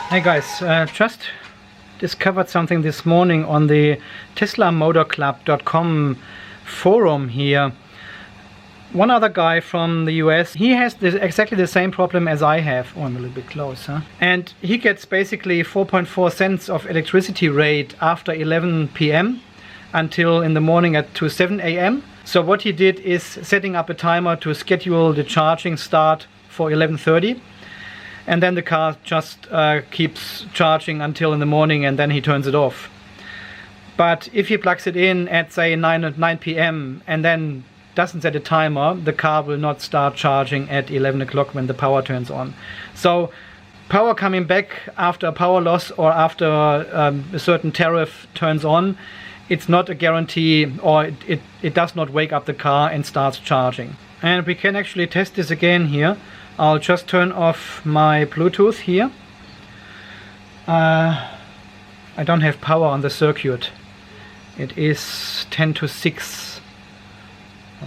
Hey guys, just discovered something this morning on the teslamotorclub.com forum here. One other guy from the US, he has exactly the same problem as I have. Oh, I'm a little bit close, huh? And he gets basically 4.4 cents of electricity rate after 11 p.m. until in the morning to 7 a.m. So what he did is setting up a timer to schedule the charging start for 11:30. And then the car just keeps charging until in the morning, and then he turns it off. But if he plugs it in at say 9 p.m. and then doesn't set a timer, the car will not start charging at 11 o'clock when the power turns on. So power coming back after a power loss or after a certain tariff turns on, it's not a guarantee, or it does not wake up the car and starts charging. And we can actually test this again here. I'll just turn off my Bluetooth here. I don't have power on the circuit. It is 10 to 6.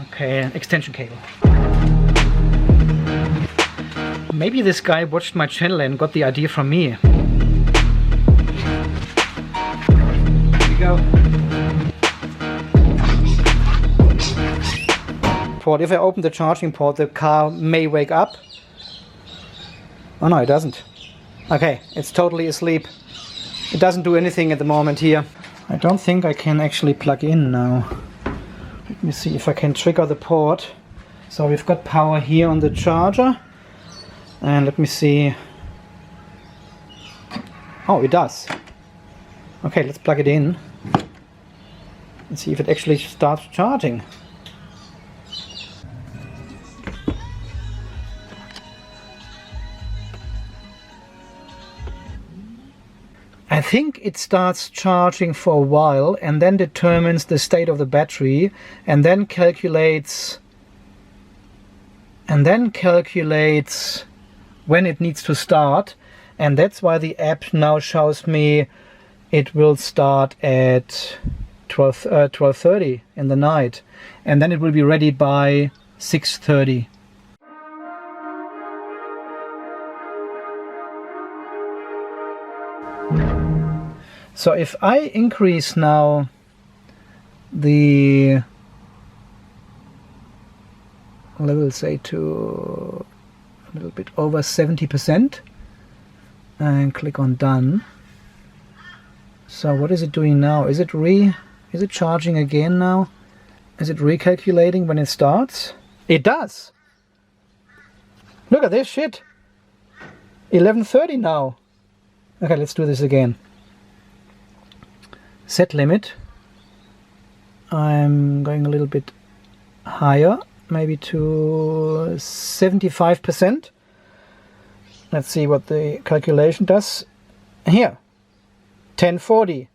Okay, extension cable. Maybe this guy watched my channel and got the idea from me. Here we go. Port. If I open the charging port, the car may wake up. Oh no, it doesn't. Okay, it's totally asleep. It doesn't do anything at the moment here. I don't think I can actually plug in now. Let me see if I can trigger the port. So we've got power here on the charger. And let me see. Oh, it does. Okay, let's plug it in. And see if it actually starts charging. I think it starts charging for a while and then determines the state of the battery and then calculates when it needs to start, and that's why the app now shows me it will start at 12:30 in the night, and then it will be ready by 6:30. So if I increase now the level, say to a little bit over 70% and click on done. So what is it doing now? Is it charging again now? Is it recalculating when it starts? It does. Look at this shit. 11:30 now. Okay, let's do this again. Set limit. I'm going a little bit higher, maybe to 75%. Let's see what the calculation does. Here, 1040.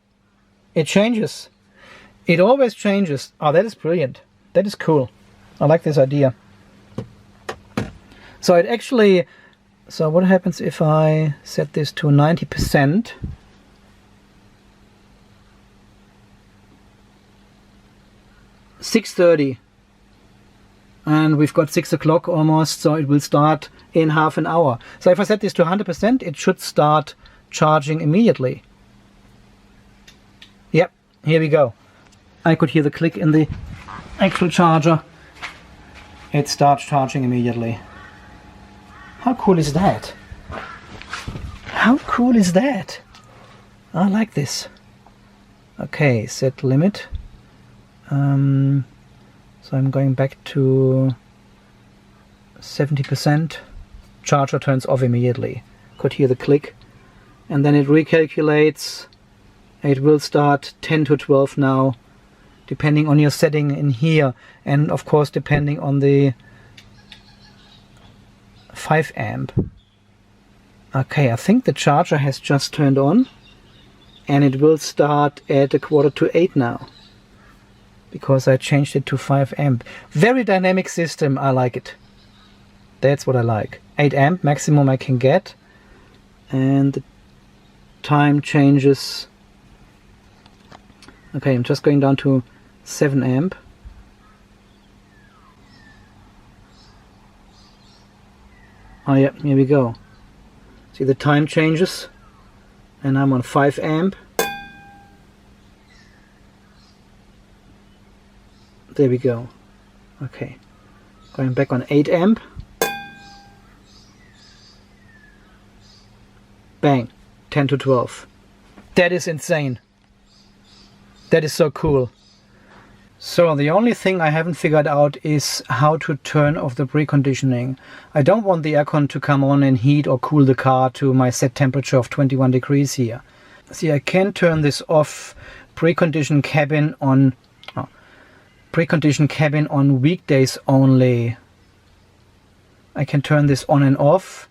It changes. It always changes. Oh, that is brilliant. That is cool. I like this idea. So it actually, so what happens if I set this to 90%? 6:30, and we've got 6 o'clock almost, so it will start in half an hour. So if I set this to 100%, it should start charging immediately. Yep, here we go. I could hear the click in the actual charger. It starts charging immediately. How cool is that? How cool is that? I like this. Okay, set limit. So I'm going back to 70%. Charger turns off immediately. Could hear the click. And then it recalculates. It will start 10 to 12 now, depending on your setting in here. And of course depending on the 5 amp. Okay, I think the charger has just turned on. And it will start at 7:45 now, because I changed it to 5 amp. Very dynamic system, I like it. That's what I like. 8 amp maximum I can get. And the time changes. Okay, I'm just going down to 7 amp. Oh yeah, here we go. See, the time changes and I'm on 5 amp. There we go. Okay, going back on 8 amp. Bang, 10 to 12. That is insane. That is so cool. So the only thing I haven't figured out is how to turn off the preconditioning. I don't want the aircon to come on and heat or cool the car to my set temperature of 21 degrees here. See, I can turn this off. Preconditioned cabin on weekdays only. I can turn this on and off,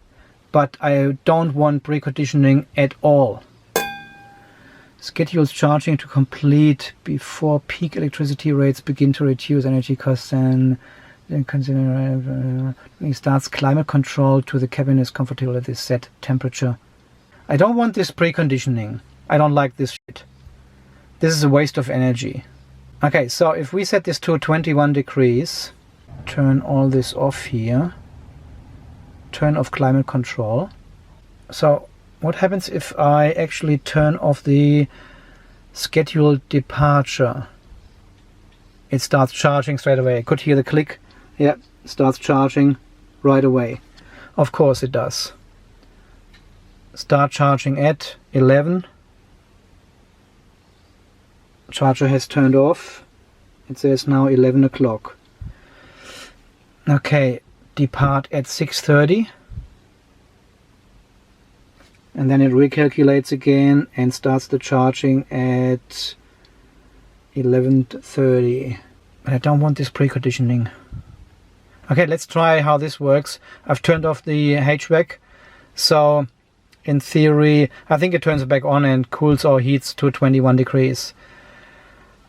but I don't want preconditioning at all. Schedules charging to complete before peak electricity rates begin to reduce energy costs, and consider starts climate control to the cabin is comfortable at this set temperature. I don't want this preconditioning. I don't like this shit. This is a waste of energy. Okay, so if we set this to 21 degrees, turn all this off here, turn off climate control. So what happens if I actually turn off the scheduled departure? It starts charging straight away. I could hear the click. Yeah, it starts charging right away. Of course it does. Start charging at 11. Charger has turned off. It says now 11 o'clock. Okay, depart at 6:30. And then it recalculates again and starts the charging at 11:30. But I don't want this preconditioning. Okay, let's try how this works. I've turned off the HVAC, so in theory I think it turns it back on and cools or heats to 21 degrees.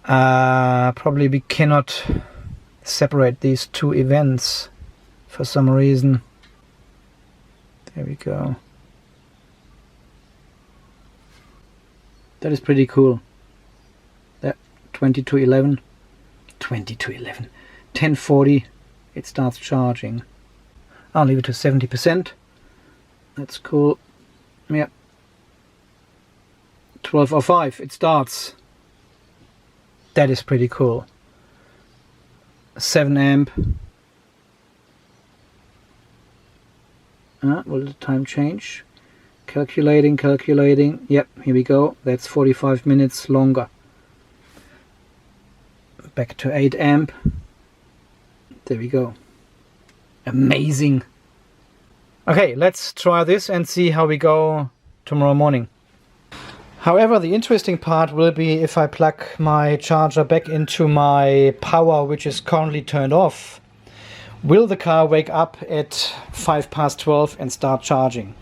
Probably we cannot separate these two events for some reason. There we go. That is pretty cool. That 20 to 11. 20 to 11. 10:40 it starts charging. I'll leave it to 70%. That's cool. Yeah. 12:05 it starts. That is pretty cool. 7 amp. Will the time change? Calculating. Yep, here we go. That's 45 minutes longer. Back to 8 amp. There we go. Amazing. Okay, let's try this and see how we go tomorrow morning. However, the interesting part will be if I plug my charger back into my power, which is currently turned off. Will the car wake up at 12:05 and start charging?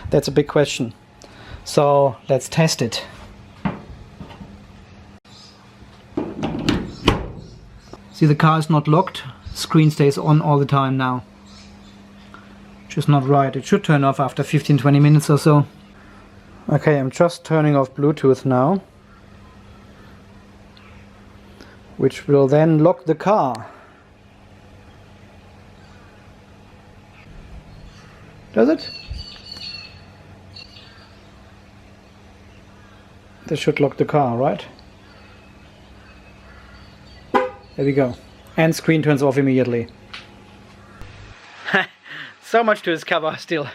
That's a big question. So let's test it. See, the car is not locked. Screen stays on all the time now. Which is not right. It should turn off after 15-20 minutes or so. Okay, I'm just turning off Bluetooth now, which will then lock the car. Does it? This should lock the car, right? There we go. And screen turns off immediately. So much to discover still.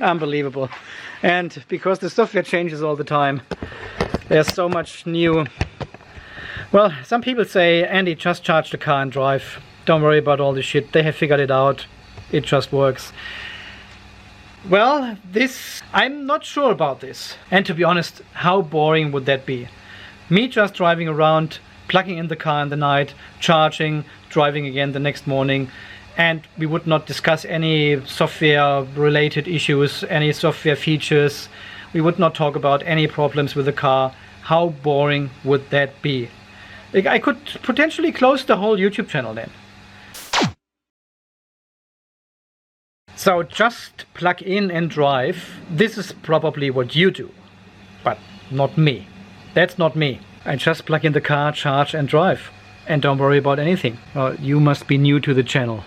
Unbelievable. And because the software changes all the time, there's so much new. Well, some people say, Andy, just charge the car and drive. Don't worry about all this shit. They have figured it out. It just works. Well, I'm not sure about this. And to be honest, how boring would that be? Me just driving around, plugging in the car in the night, charging, driving again the next morning, and we would not discuss any software related issues, any software features. We would not talk about any problems with the car. How boring would that be? I could potentially close the whole YouTube channel then. So just plug in and drive. This is probably what you do, but not me. That's not me. I just plug in the car, charge and drive. And don't worry about anything. Well, you must be new to the channel.